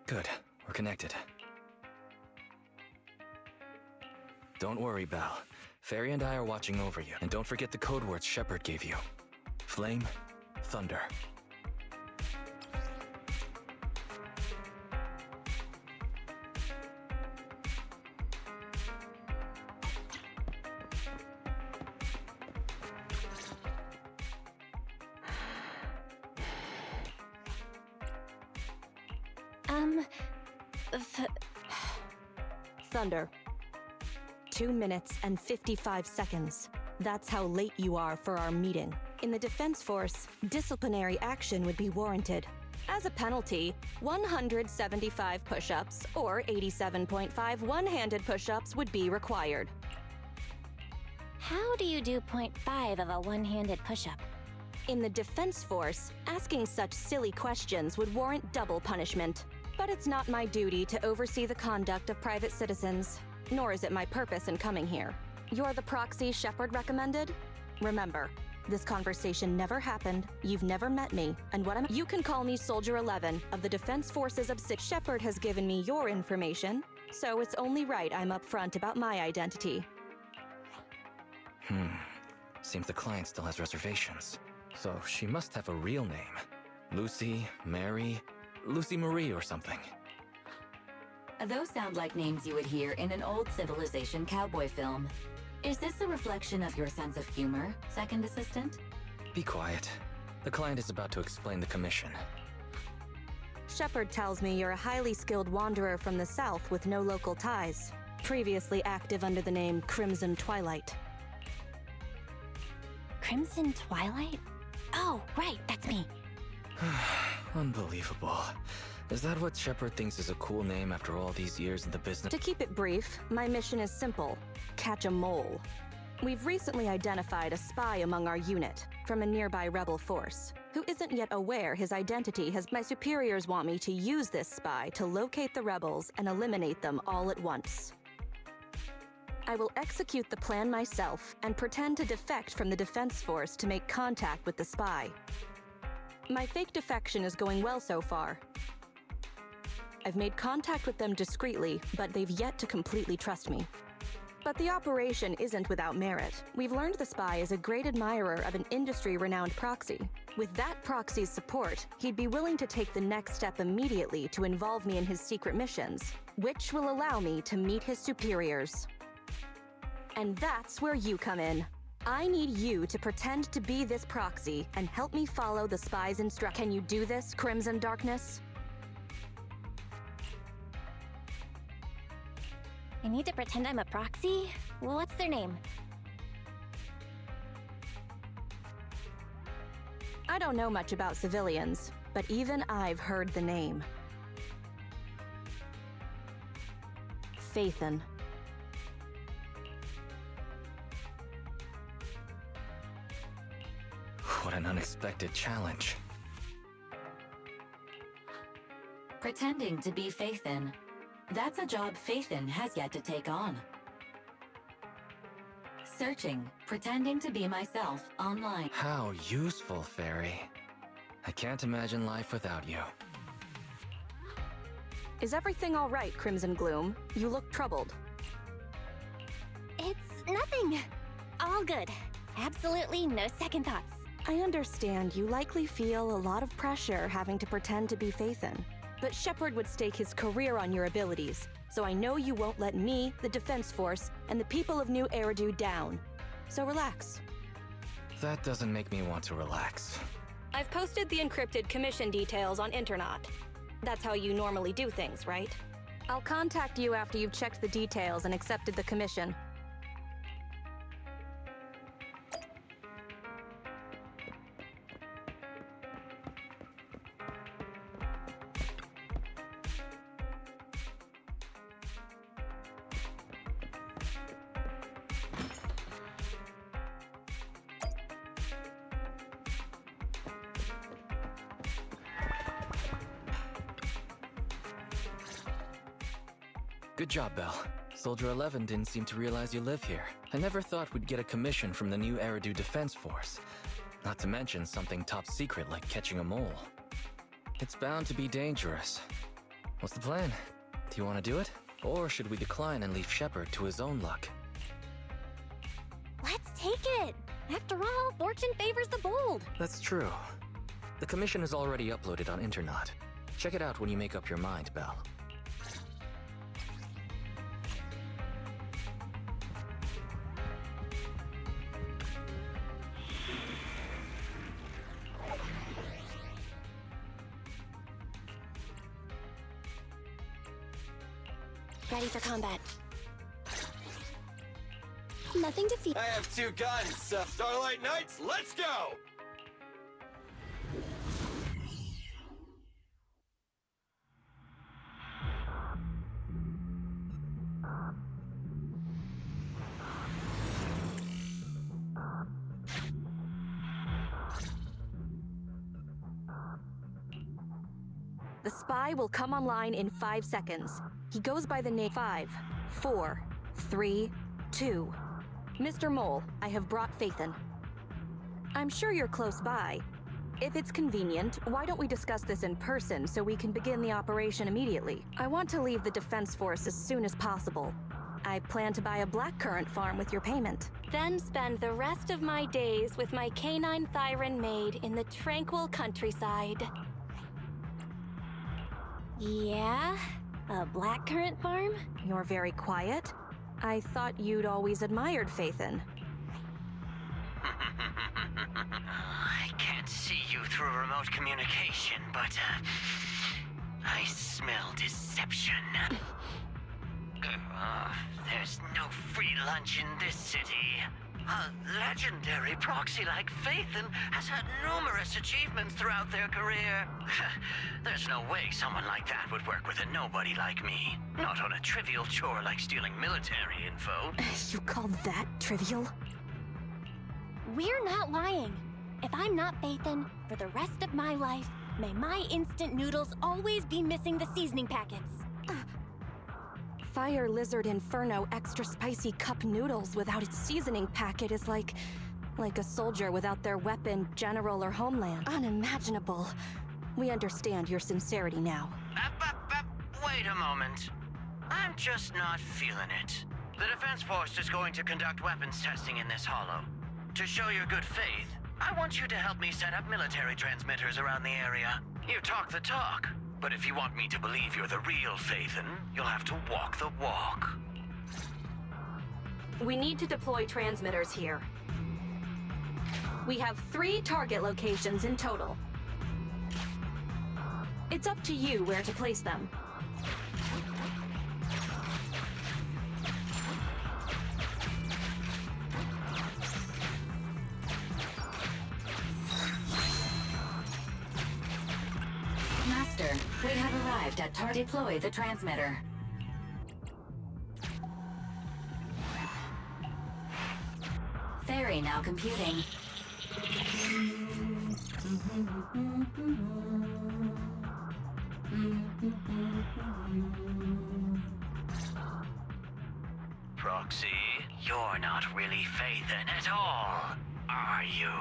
Good, we're connected. Don't worry, Belle. Fairy and I are watching over you. And don't forget the code words Shepard gave you. Flame, thunder. Thunder. 2 minutes and 55 seconds. That's how late you are for our meeting. In the Defense Force, disciplinary action would be warranted. As a penalty, 175 push-ups or 87.5 one-handed push-ups would be required. How do you do 0.5 of a one-handed push-up? In the Defense Force, asking such silly questions would warrant double punishment. But it's not my duty to oversee the conduct of private citizens, nor is it my purpose in coming here. You're the proxy Shepard recommended? Remember, this conversation never happened, you've never met me, and you can call me Soldier 11 of the Defense Forces of Six. Shepard has given me your information, so it's only right I'm upfront about my identity. Seems the client still has reservations. So she must have a real name. Lucy, Mary, Lucy Marie or something. Those sound like names you would hear in an old civilization cowboy film. Is this a reflection of your sense of humor, second assistant? Be quiet. The client is about to explain the commission. Shepard tells me you're a highly skilled wanderer from the south with no local ties, previously active under the name Crimson Twilight. Crimson Twilight? Oh, right, that's me. Unbelievable. Is that what Shepard thinks is a cool name after all these years in the business? To keep it brief, my mission is simple: catch a mole. We've recently identified a spy among our unit from a nearby rebel force, who isn't yet aware his identity has... My superiors want me to use this spy to locate the rebels and eliminate them all at once. I will execute the plan myself and pretend to defect from the Defense Force to make contact with the spy. My fake defection is going well so far. I've made contact with them discreetly, but they've yet to completely trust me. But the operation isn't without merit. We've learned the spy is a great admirer of an industry-renowned proxy. With that proxy's support, he'd be willing to take the next step immediately to involve me in his secret missions, which will allow me to meet his superiors. And that's where you come in. I need you to pretend to be this proxy and help me follow the spy's instructions. Can you do this, Crimson Darkness? I need to pretend I'm a proxy? Well, what's their name? I don't know much about civilians, but even I've heard the name. Phaethon. What an unexpected challenge. Pretending to be Phaethon. That's a job Phaethon has yet to take on. Searching, pretending to be myself online. How useful, Fairy. I can't imagine life without you. Is everything all right, Crimson Gloom? You look troubled. It's nothing. All good. Absolutely no second thoughts. I understand you likely feel a lot of pressure having to pretend to be Phaethon. But Shepard would stake his career on your abilities, so I know you won't let me, the Defense Force, and the people of New Eridu down. So relax. That doesn't make me want to relax. I've posted the encrypted commission details on Internet. That's how you normally do things, right? I'll contact you after you've checked the details and accepted the commission. Good job, Belle. Soldier 11 didn't seem to realize you live here. I never thought we'd get a commission from the New Eridu Defense Force. Not to mention something top secret like catching a mole. It's bound to be dangerous. What's the plan? Do you want to do it? Or should we decline and leave Shepard to his own luck? Let's take it! After all, fortune favors the bold. That's true. The commission is already uploaded on Internet. Check it out when you make up your mind, Belle. Ready for combat. Nothing to fear. I have 2 guns, so Starlight Knights, let's go! The spy will come online in 5 seconds. He goes by the name 5, 4, 3, 2. Mr. Mole, I have brought Phaethon. I'm sure you're close by. If it's convenient, why don't we discuss this in person so we can begin the operation immediately? I want to leave the Defense Force as soon as possible. I plan to buy a blackcurrant farm with your payment. Then spend the rest of my days with my canine Thyron maid in the tranquil countryside. Yeah? A blackcurrant farm? You're very quiet. I thought you'd always admired Phaethon. I can't see you through remote communication, but, I smell deception. There's no free lunch in this city. A legendary proxy like Phaethon has had numerous achievements throughout their career. There's no way someone like that would work with a nobody like me. Not on a trivial chore like stealing military info. You call that trivial? We're not lying. If I'm not Phaethon, for the rest of my life, may my instant noodles always be missing the seasoning packets. Fire Lizard Inferno extra spicy cup noodles without its seasoning packet is like a soldier without their weapon, general, or homeland. Unimaginable. We understand your sincerity now. Wait a moment. I'm just not feeling it. The Defense Force is going to conduct weapons testing in this hollow. To show your good faith, I want you to help me set up military transmitters around the area. You talk the talk, but if you want me to believe you're the real Phaethon, you'll have to walk the walk. We need to deploy transmitters here. We have 3 target locations in total. It's up to you where to place them. Master, we have arrived at target. Deploy the transmitter. Ferry now computing. Proxy, you're not really Phaethon at all, are you?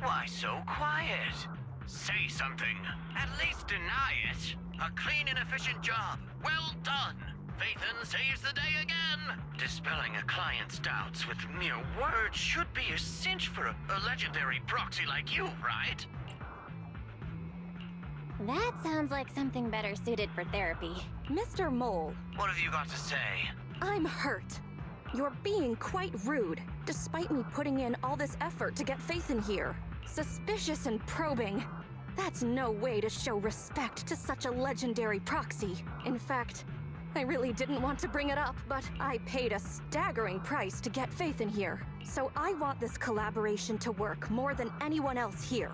Why so quiet? Say something. At least deny it. A clean and efficient job. Well done. Phaethon saves the day again. Dispelling a client's doubts with mere words should be a cinch for a legendary proxy like you, right? That sounds like something better suited for therapy. Mr. Mole, What have you got to say? I'm hurt. You're being quite rude, despite me putting in all this effort to get Phaethon here. Suspicious and probing. That's no way to show respect to such a legendary proxy. In fact, I really didn't want to bring it up, but I paid a staggering price to get Phaethon here. So I want this collaboration to work more than anyone else here.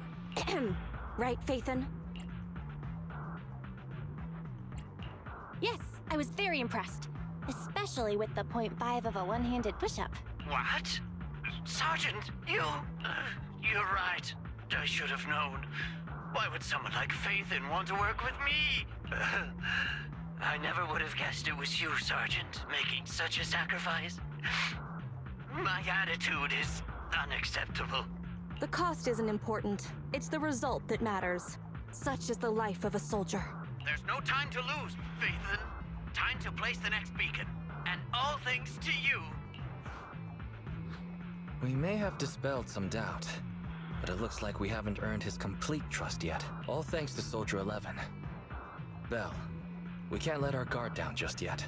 Right, Phaethon? Yes, I was very impressed. Especially with the 0.5 of a one-handed push-up. What? Sergeant, you're right. I should have known. Why would someone like Phaethon want to work with me? I never would have guessed it was you, Sergeant, making such a sacrifice. My attitude is unacceptable. The cost isn't important. It's the result that matters. Such is the life of a soldier. There's no time to lose, Phaethon. Time to place the next beacon. And all thanks to you. We may have dispelled some doubt, but it looks like we haven't earned his complete trust yet. All thanks to Soldier 11. Belle, we can't let our guard down just yet.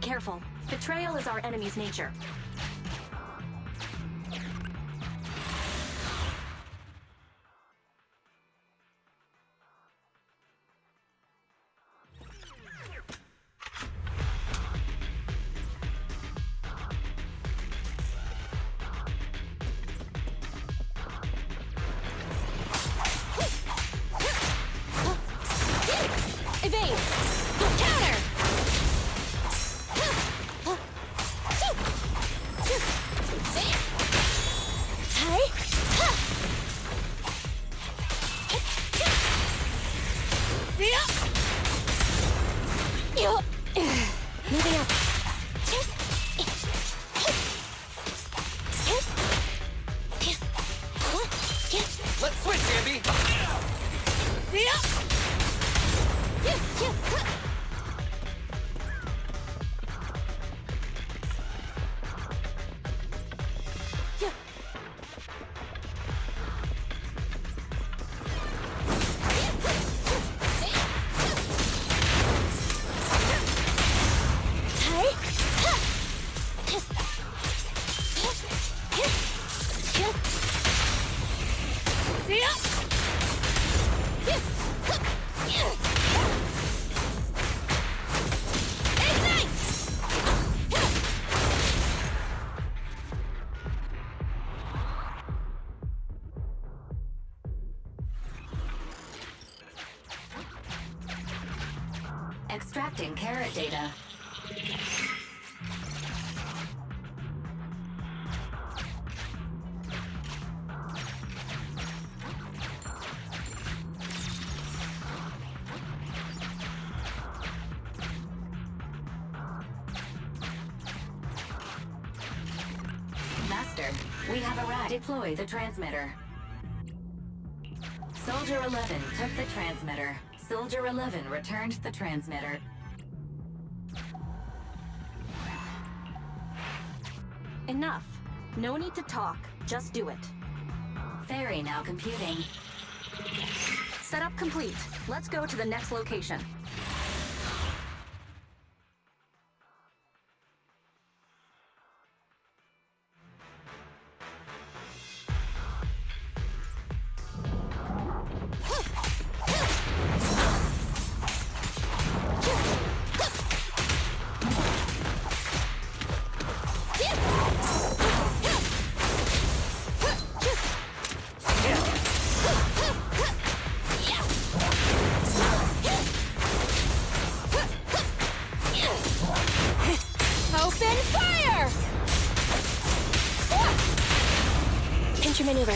Careful. Betrayal is our enemy's nature. Evade! Counter! Moving up. Let's switch, Ambi! Extracting carrot data. Master, we have arrived. Deploy the transmitter. Soldier 11 took the transmitter. Soldier 11 returned the transmitter. Enough. No need to talk. Just do it. Ferry now computing. Setup complete. Let's go to the next location. Open fire! Pinch your maneuver.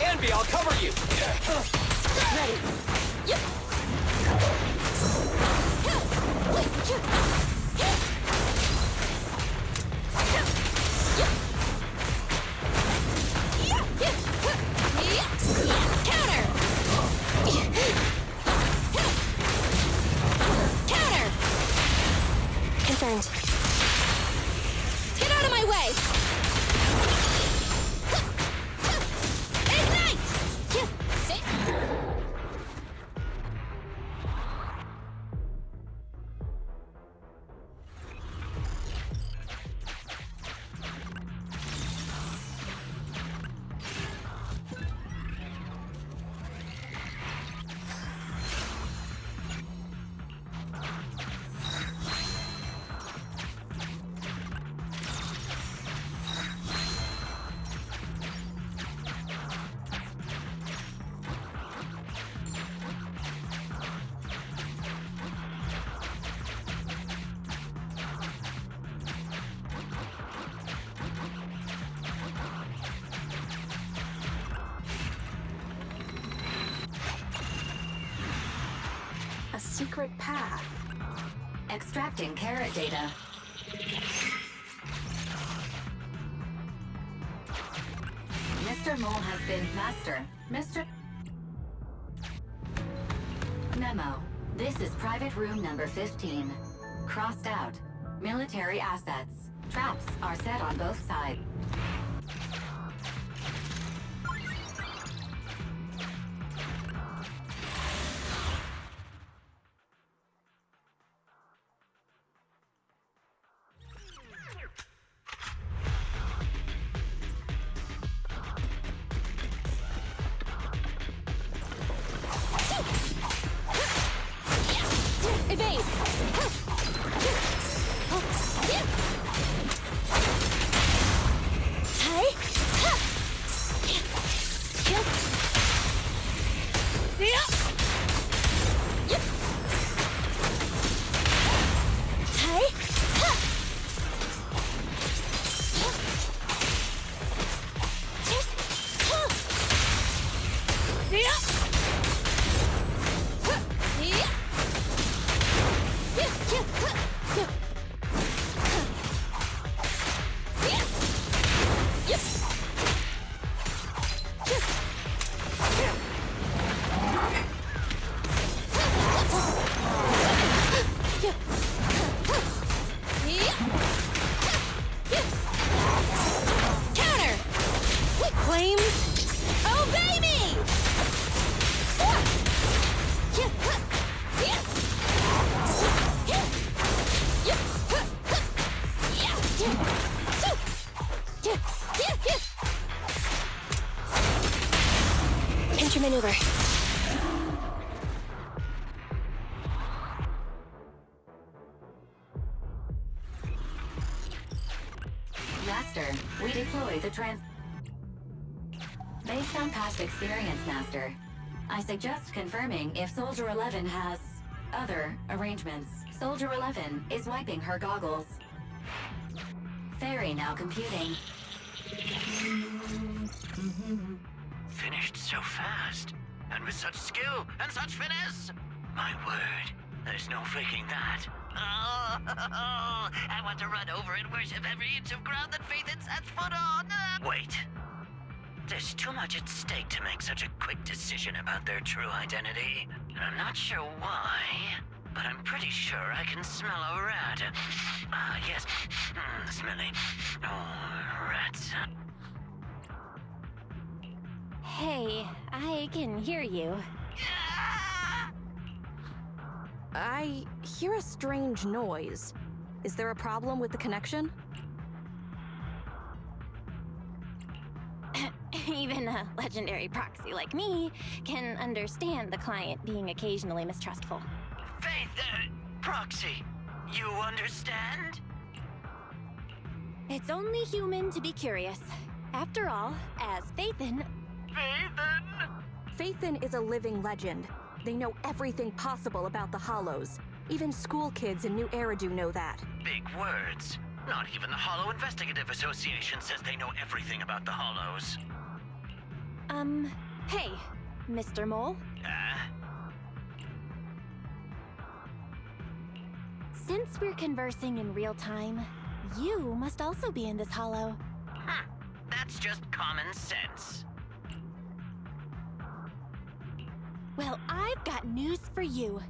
Ambi, I'll cover you! Ready. Counter! Counter! Confirmed. Get out of my way! Ignite! secret path. Extracting carrot data. Mr. Mole has been master. Mr. Memo. This is private room number 15. Crossed out. Military assets. Traps are set on both sides. Evade! Maneuver. Master, we deploy the Based on past experience, Master, I suggest confirming if Soldier 11 has other arrangements. Soldier 11 is wiping her goggles. Fairy now computing. Finished so fast, and with such skill and such finesse. My word, there's no faking that. Oh, I want to run over and worship every inch of ground that Phaethon sets foot on. Wait. There's too much at stake to make such a quick decision about their true identity. I'm not sure why, but I'm pretty sure I can smell a rat. Ah, yes. Smelly. Oh, rats. Hey, I can hear you. I hear a strange noise. Is there a problem with the connection? Even a legendary proxy like me can understand the client being occasionally mistrustful. Faith, Proxy, you understand? It's only human to be curious. After all, as Phaethon... Phaethon is a living legend. They know everything possible about the Hollows. Even school kids in New Eridu know that. Big words. Not even the Hollow Investigative Association says they know everything about the Hollows. Hey, Mr. Mole? Since we're conversing in real time, you must also be in this hollow. That's just common sense. Well, I've got news for you.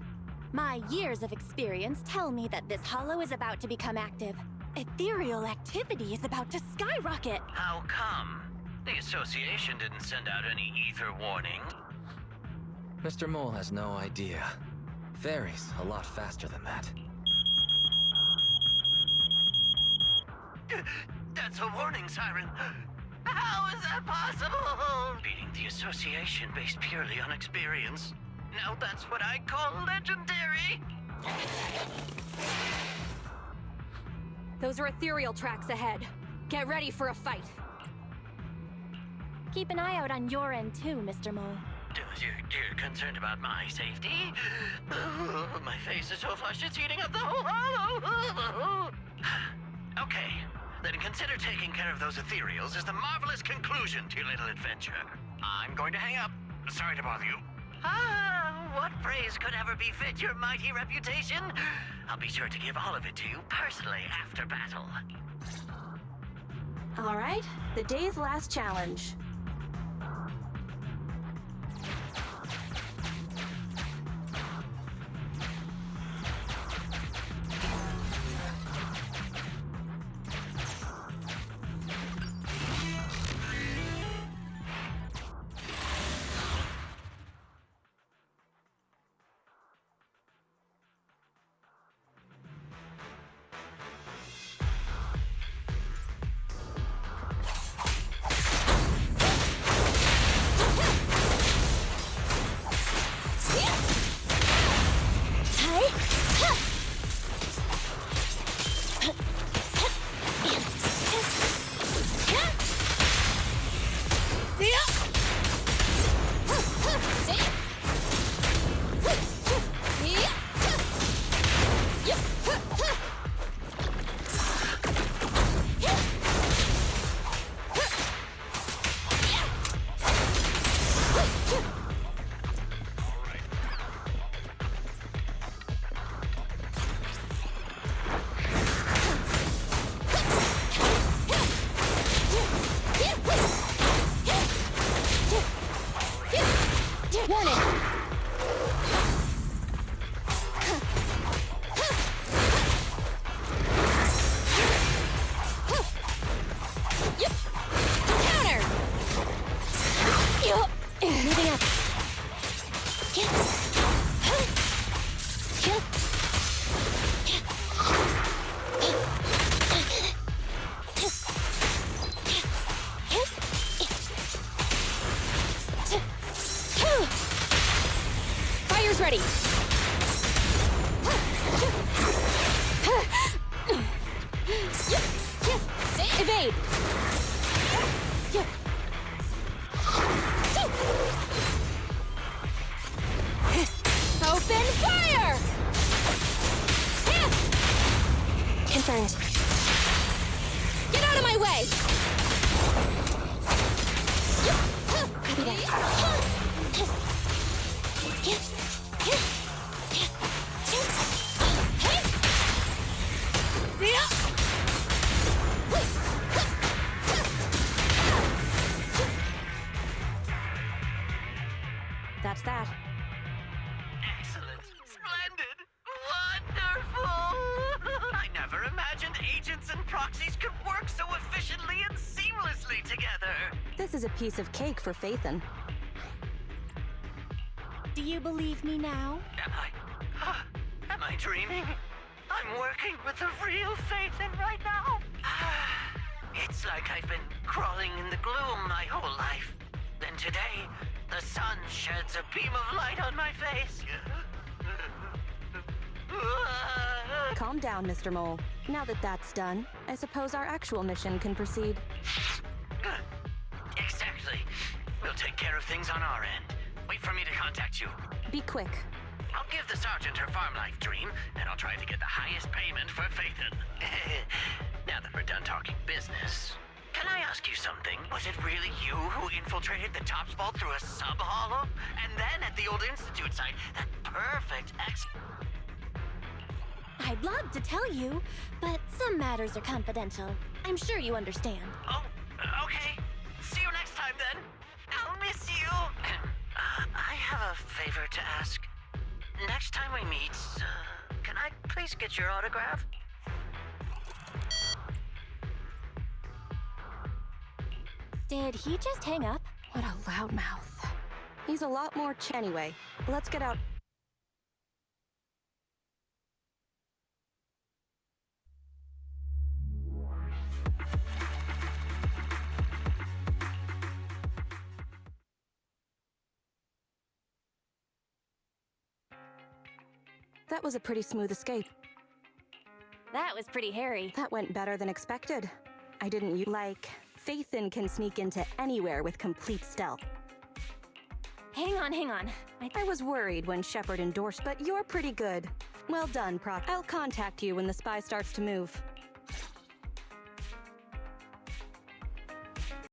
My years of experience tell me that this hollow is about to become active. Ethereal activity is about to skyrocket. How come? The association didn't send out any ether warning. Mr. Mole has no idea. Fairy's a lot faster than that. That's a warning siren. How is that possible? Beating the association based purely on experience. Now that's what I call legendary. Those are ethereal tracks ahead. Get ready for a fight. Keep an eye out on your end too, Mr. Mole. You're concerned about my safety? My face is so flushed it's eating up the whole hollow. Okay, then consider taking care of those ethereals as the marvelous conclusion to your little adventure. I'm going to hang up. Sorry to bother you. what praise could ever befit your mighty reputation? I'll be sure to give all of it to you personally after battle. All right, the day's last challenge. Ready. Evade. Open fire. Confirmed. Get out of my way. Copy that. That's that. Excellent. Splendid. Wonderful. I never imagined agents and proxies could work so efficiently and seamlessly together. This is a piece of cake for Phaethon. Do you believe me now? Am I dreaming? I'm working with the real Phaethon right now. It's like I've been crawling in the gloom my whole life. Then today, the sun sheds a beam of light on my face. Calm down, Mr. Mole. Now that that's done, I suppose our actual mission can proceed. Exactly. We'll take care of things on our end. Wait for me to contact you. Be quick. I'll give the sergeant her farm life dream, and I'll try to get the highest payment for Phaethon. Now that we're done talking business, can I ask you something? Was it really you who infiltrated the Tops Vault through a sub-hollow? And then at the old Institute site, that perfect I'd love to tell you, but some matters are confidential. I'm sure you understand. Oh, okay. See you next time, then. I'll miss you. I have a favor to ask. Next time we meet, can I please get your autograph? Did he just hang up? What a loudmouth. He's a lot more anyway. Let's get out. That was a pretty smooth escape. That was pretty hairy. That went better than expected. I didn't like, Phaethon can sneak into anywhere with complete stealth. Hang on. I was worried when Shepard endorsed, but you're pretty good. Well done, Proc. I'll contact you when the spy starts to move.